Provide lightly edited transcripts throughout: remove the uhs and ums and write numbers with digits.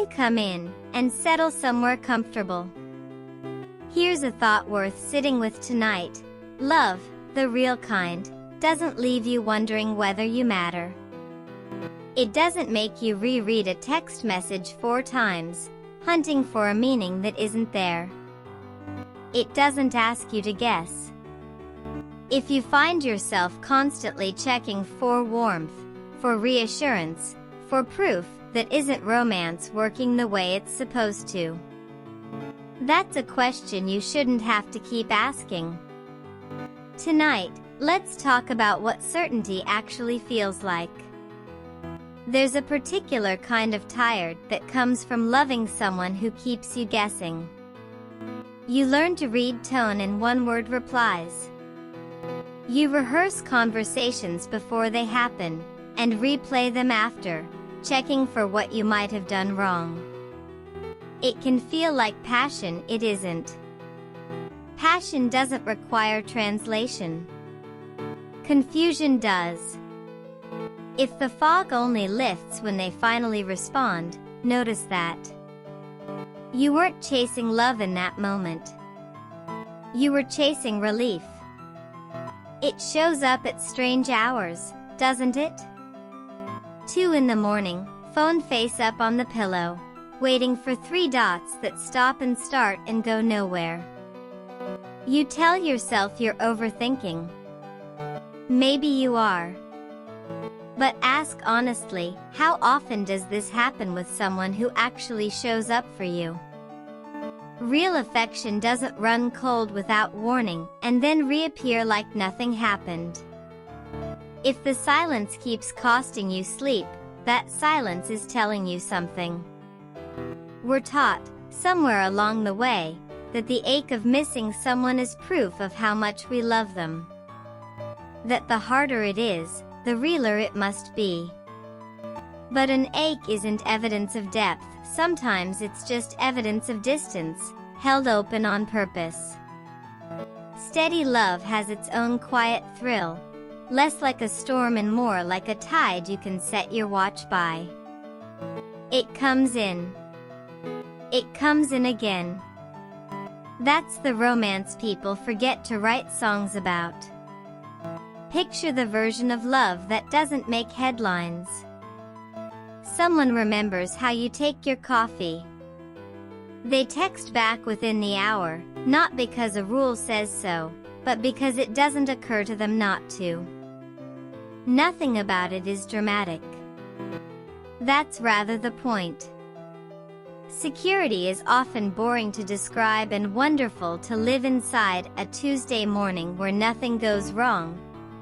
Then come in and settle somewhere comfortable. Here's a thought worth sitting with tonight. Love, the real kind, doesn't leave you wondering whether you matter. It doesn't make you reread a text message 4 times, hunting for a meaning that isn't there. It doesn't ask you to guess. If you find yourself constantly checking for warmth, for reassurance, for proof that isn't romance working the way it's supposed to, that's a question you shouldn't have to keep asking. Tonight, let's talk about what certainty actually feels like. There's a particular kind of tired that comes from loving someone who keeps you guessing. You learn to read tone in one-word replies. You rehearse conversations before they happen, and replay them after, checking for what you might have done wrong. It can feel like passion, it isn't. Passion doesn't require translation. Confusion does. If the fog only lifts when they finally respond, notice that. You weren't chasing love in that moment. You were chasing relief. It shows up at strange hours, doesn't it? 2 in the morning, phone face up on the pillow, waiting for 3 dots that stop and start and go nowhere. You tell yourself you're overthinking. Maybe you are. But ask honestly, how often does this happen with someone who actually shows up for you? Real affection doesn't run cold without warning and then reappear like nothing happened. If the silence keeps costing you sleep, that silence is telling you something. We're taught, somewhere along the way, that the ache of missing someone is proof of how much we love them. That the harder it is, the realer it must be. But an ache isn't evidence of depth, sometimes it's just evidence of distance, held open on purpose. Steady love has its own quiet thrill, less like a storm and more like a tide you can set your watch by. It comes in. It comes in again. That's the romance people forget to write songs about. Picture the version of love that doesn't make headlines. Someone remembers how you take your coffee. They text back within the hour, not because a rule says so, but because it doesn't occur to them not to. Nothing about it is dramatic. That's rather the point. Security is often boring to describe and wonderful to live inside a Tuesday morning where nothing goes wrong,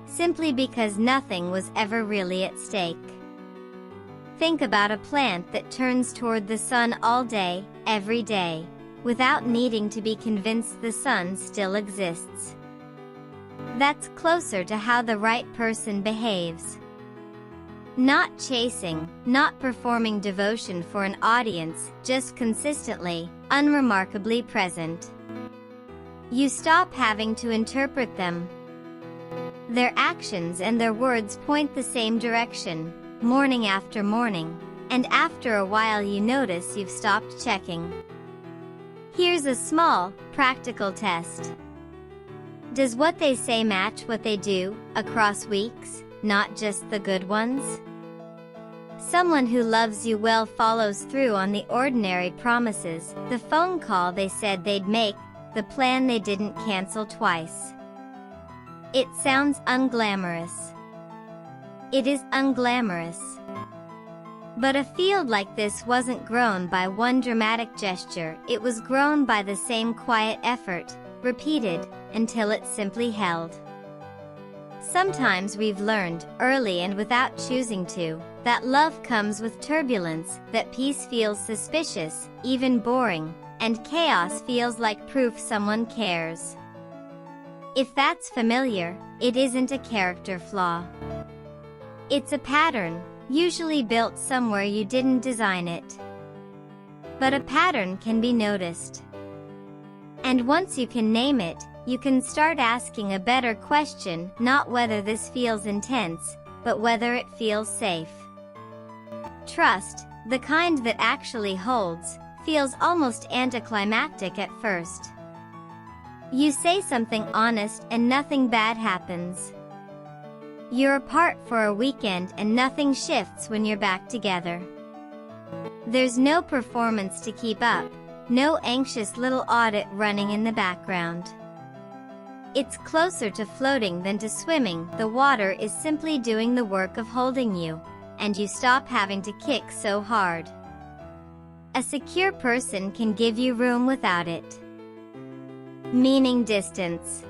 simply because nothing was ever really at stake. Think about a plant that turns toward the sun all day, every day, without needing to be convinced the sun still exists. That's closer to how the right person behaves. Not chasing, not performing devotion for an audience, just consistently, unremarkably present. You stop having to interpret them. Their actions and their words point the same direction, morning after morning, and after a while you notice you've stopped checking. Here's a small, practical test. Does what they say match what they do, across weeks, not just the good ones? Someone who loves you well follows through on the ordinary promises, the phone call they said they'd make, the plan they didn't cancel twice. It sounds unglamorous. It is unglamorous. But a field like this wasn't grown by one dramatic gesture, it was grown by the same quiet effort, repeated, until it simply held. Sometimes we've learned, early and without choosing to, that love comes with turbulence, that peace feels suspicious, even boring, and chaos feels like proof someone cares. If that's familiar, it isn't a character flaw. It's a pattern, usually built somewhere you didn't design it. But a pattern can be noticed. And once you can name it, you can start asking a better question, not whether this feels intense, but whether it feels safe. Trust, The kind that actually holds, feels almost anticlimactic at first. You say something honest and nothing bad happens. You're apart for a weekend and nothing shifts when you're back together. There's no performance to keep up, no anxious little audit running in the background. It's closer to floating than to swimming. The water is simply doing the work of holding you, and you stop having to kick so hard. A secure person can give you room without it. Meaning distance.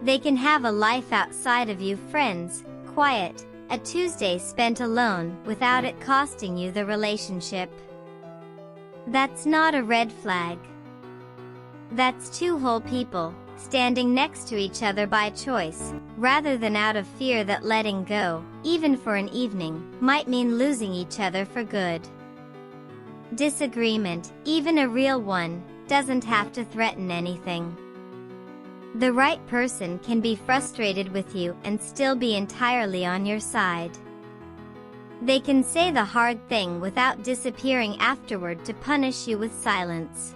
They can have a life outside of you, friends, quiet, a Tuesday spent alone without it costing you the relationship. That's not a red flag. That's two whole people, standing next to each other by choice, rather than out of fear that letting go, even for an evening, might mean losing each other for good. Disagreement, even a real one, doesn't have to threaten anything. The right person can be frustrated with you and still be entirely on your side. They can say the hard thing without disappearing afterward to punish you with silence.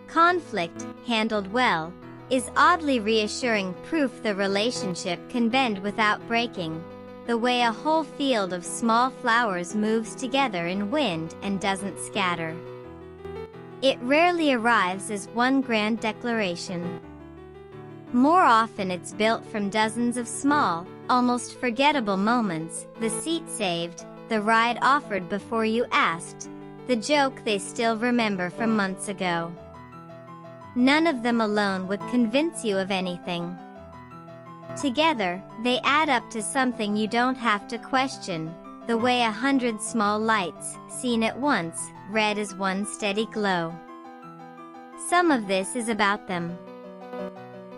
Conflict, handled well, is oddly reassuring proof the relationship can bend without breaking, the way a whole field of small flowers moves together in wind and doesn't scatter. It rarely arrives as one grand declaration. More often it's built from dozens of small, almost forgettable moments, the seat saved, the ride offered before you asked, the joke they still remember from months ago. None of them alone would convince you of anything. Together, they add up to something you don't have to question, the way 100 small lights, seen at once, red as one steady glow. Some of this is about them.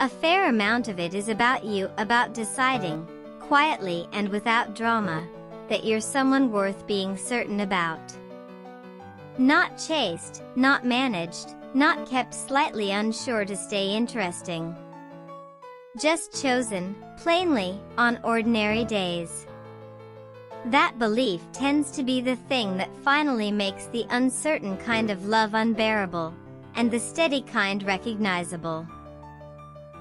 A fair amount of it is about you, about deciding, quietly and without drama, that you're someone worth being certain about. Not chased, not managed, not kept slightly unsure to stay interesting. Just chosen, plainly, on ordinary days. That belief tends to be the thing that finally makes the uncertain kind of love unbearable, and the steady kind recognizable.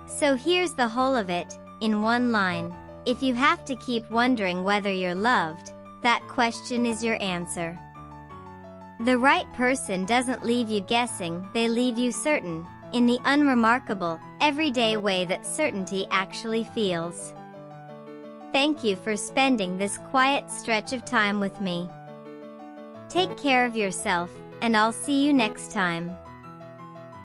So here's the whole of it, in one line. If you have to keep wondering whether you're loved, that question is your answer. The right person doesn't leave you guessing, they leave you certain, in the unremarkable, everyday way that certainty actually feels. Thank you for spending this quiet stretch of time with me. Take care of yourself, and I'll see you next time.